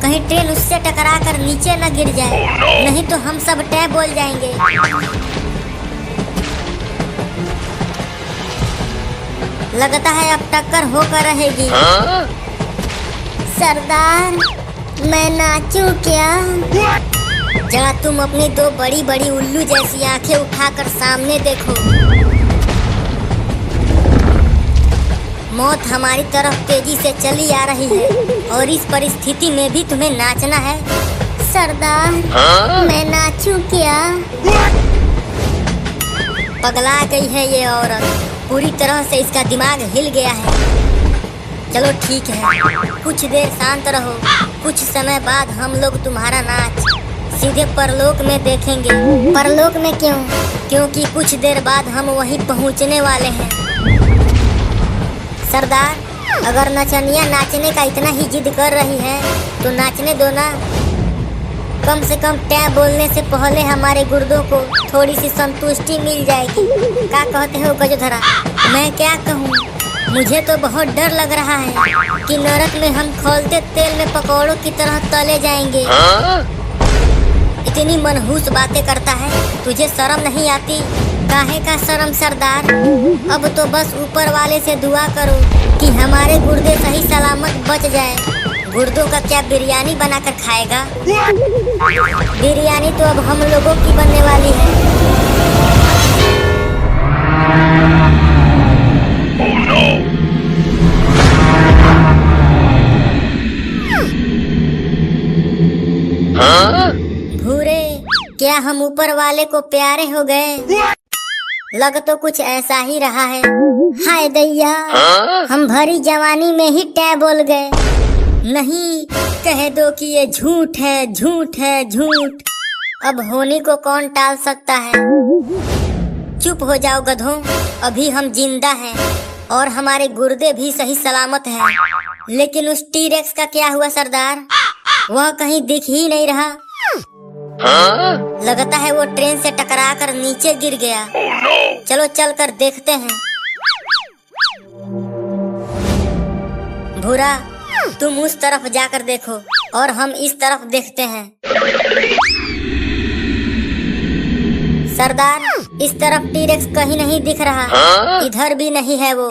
कहीं ट्रेन उससे टकरा कर नीचे न गिर जाए, नहीं तो हम सब टै बोल जाएंगे। लगता है अब टक्कर होकर रहेगी। सरदार, मैं नाचूं क्या? जरा तुम अपनी दो बड़ी बड़ी उल्लू जैसी आंखें उठाकर सामने देखो। मौत हमारी तरफ तेजी से चली आ रही है और इस परिस्थिति में भी तुम्हें नाचना है। सरदार, मैं नाचूं क्या? पगला गई है ये औरत, पूरी तरह से इसका दिमाग हिल गया है। चलो ठीक है, कुछ देर शांत रहो। कुछ समय बाद हम लोग तुम्हारा नाच सीधे परलोक में देखेंगे। परलोक में क्यों? क्योंकि कुछ देर बाद हम वहीं पहुंचने वाले हैं। सरदार, अगर नचनिया नाचने का इतना ही जिद कर रही है तो नाचने दो ना। कम से कम टै बोलने से पहले हमारे गुर्दों को थोड़ी सी संतुष्टि मिल जाएगी। क्या कहते हो गजोधरा? मैं क्या कहूँ, मुझे तो बहुत डर लग रहा है कि नरक में हम खौलते तेल में पकौड़ों की तरह तले जाएंगे। इतनी मनहूस बातें करता है, तुझे शर्म नहीं आती? काहे का शर्म सरदार? अब तो बस ऊपर वाले से दुआ करो कि हमारे गुर्दे सही सलामत बच जाए। गुर्दों का क्या बिरयानी बनाकर खाएगा? बिरयानी तो अब हम लोगों की बनने वाली है। भूरे, क्या हम ऊपर वाले को प्यारे हो गए? लग तो कुछ ऐसा ही रहा है। हाय दैया, हम भरी जवानी में ही टै बोल गए। नहीं, कह दो कि ये झूठ है, झूठ है, झूठ। अब होने को कौन टाल सकता है? चुप हो जाओ गधों, अभी हम जिंदा हैं और हमारे गुर्दे भी सही सलामत हैं। लेकिन उस टी-रेक्स का क्या हुआ सरदार? वह कहीं दिख ही नहीं रहा। लगता है वो ट्रेन से टकरा कर नीचे गिर गया। चलो चल कर देखते हैं। भूरा, तुम उस तरफ जाकर देखो और हम इस तरफ देखते हैं। सरदार, इस तरफ टी-रेक्स कहीं नहीं दिख रहा। इधर भी नहीं है वो।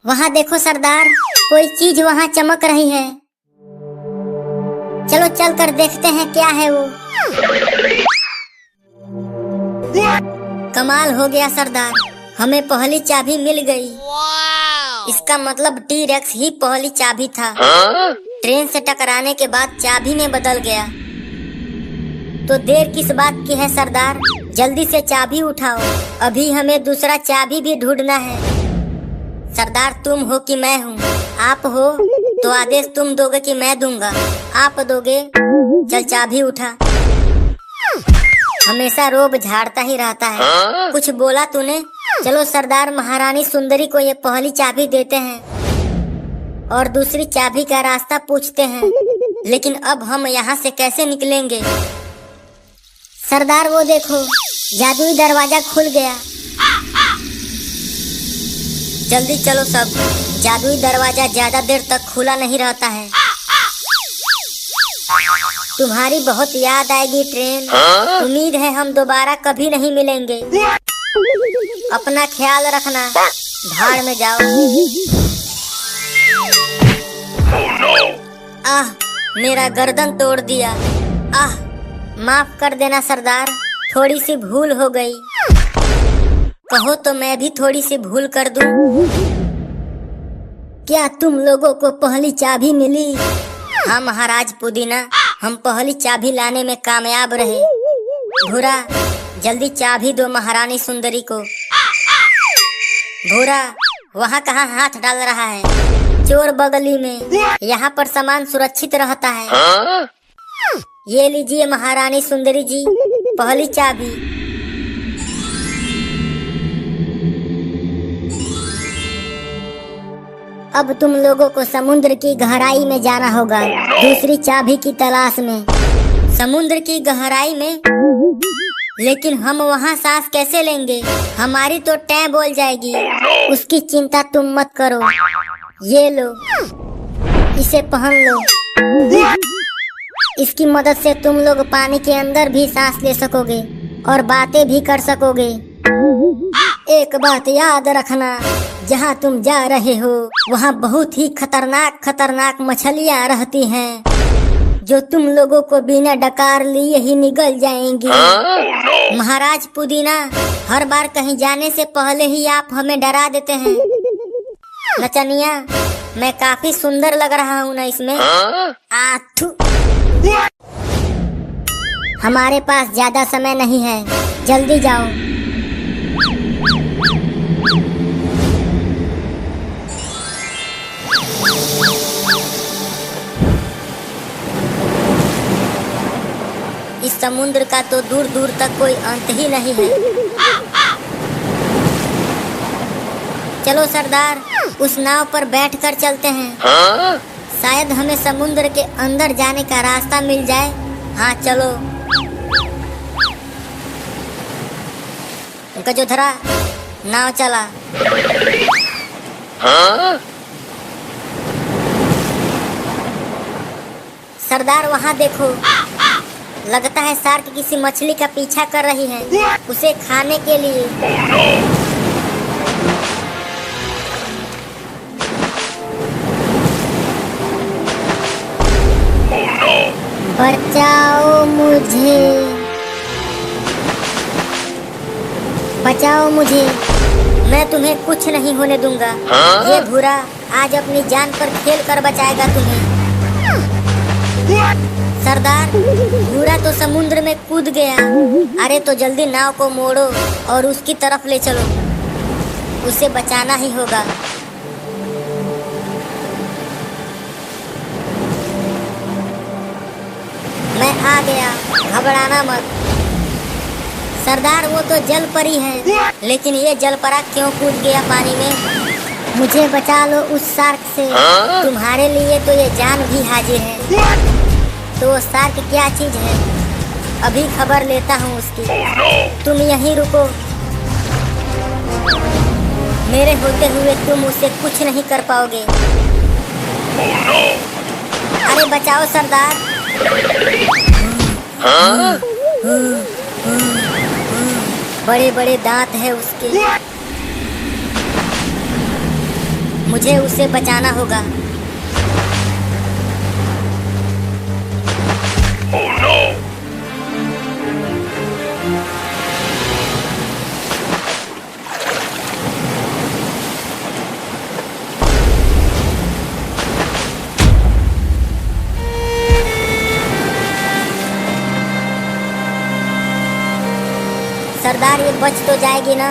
वहाँ देखो सरदार, कोई चीज वहाँ चमक रही है। चलो चल कर देखते हैं क्या है वो। कमाल हो गया सरदार, हमें पहली चाबी मिल गई। इसका मतलब टी-रेक्स ही पहली चाबी था। ट्रेन से टकराने के बाद चाबी में बदल गया। तो देर किस बात की है सरदार? जल्दी से चाबी उठाओ, अभी हमें दूसरा चाबी भी ढूंढना है। सरदार, तुम हो कि मैं हूँ? आप हो तो आदेश तुम दोगे कि मैं दूंगा? आप दोगे। चल चाबी उठा। हमेशा रोब झाड़ता ही रहता है। कुछ बोला तूने? चलो सरदार, महारानी सुंदरी को ये पहली चाबी देते हैं और दूसरी चाबी का रास्ता पूछते हैं। लेकिन अब हम यहाँ से कैसे निकलेंगे? सरदार, वो देखो, जादुई दरवाजा खुल गया। जल्दी चलो सब, जादुई दरवाजा ज्यादा देर तक खुला नहीं रहता है। तुम्हारी बहुत याद आएगी ट्रेन। उम्मीद है हम दोबारा कभी नहीं मिलेंगे। अपना ख्याल रखना। भाड़ में जाओ। आह, मेरा गर्दन तोड़ दिया। आह, माफ कर देना सरदार, थोड़ी सी भूल हो गई। कहो तो मैं भी थोड़ी सी भूल कर दूं। क्या तुम लोगों को पहली चाबी मिली? हाँ महाराज पुदीना, हम पहली चाबी लाने में कामयाब रहे। भूरा, जल्दी चाबी दो महारानी सुंदरी को। भूरा, वहाँ कहाँ हाथ डाल रहा है? चोर बगली में, यहाँ पर सामान सुरक्षित रहता है। ये लीजिए महारानी सुंदरी जी, पहली चाबी। अब तुम लोगों को समुद्र की गहराई में जाना होगा, दूसरी चाबी की तलाश में। समुद्र की गहराई में? लेकिन हम वहाँ सांस कैसे लेंगे? हमारी तो टै बोल जाएगी। उसकी चिंता तुम मत करो। ये लो, इसे पहन लो। इसकी मदद से तुम लोग पानी के अंदर भी सांस ले सकोगे और बातें भी कर सकोगे। एक बात याद रखना, जहाँ तुम जा रहे हो वहाँ बहुत ही खतरनाक खतरनाक मछलियाँ रहती हैं, जो तुम लोगों को बिना डकार लिए ही निगल जाएंगी। महाराज पुदीना, हर बार कहीं जाने से पहले ही आप हमें डरा देते हैं। नचनिया, मैं काफी सुंदर लग रहा हूँ ना इसमें? आथू। हमारे पास ज्यादा समय नहीं है, जल्दी जाओ। इस समुद्र का तो दूर दूर तक कोई अंत ही नहीं है। चलो सरदार, उस नाव पर बैठकर चलते हैं। शायद हमें समुद्र के अंदर जाने का रास्ता मिल जाए। हाँ चलो। गजोधरा, नाव चला। सरदार वहाँ देखो, लगता है शार्क किसी मछली का पीछा कर रही है, उसे खाने के लिए। बचाओ मुझे, बचाओ मुझे, मैं तुम्हें कुछ नहीं होने दूंगा। ये भूरा आज अपनी जान पर खेल कर बचाएगा तुम्हें। सरदार, भूरा तो समुद्र में कूद गया। अरे तो जल्दी नाव को मोड़ो और उसकी तरफ ले चलो, उसे बचाना ही होगा। मैं आ गया, घबराना मत। सरदार, वो तो जल परी है, लेकिन ये जलपरा क्यों कूद गया पानी में? मुझे बचा लो उस शार्क से, तुम्हारे लिए तो ये जान भी हाजिर है। तो वो शार्क क्या चीज है, अभी खबर लेता हूँ उसकी। तुम यहीं रुको, मेरे होते हुए तुम उसे कुछ नहीं कर पाओगे। अरे बचाओ सरदार। बड़े बड़े दांत है उसके, मुझे उसे बचाना होगा। सरदार, ये बच तो जाएगी ना?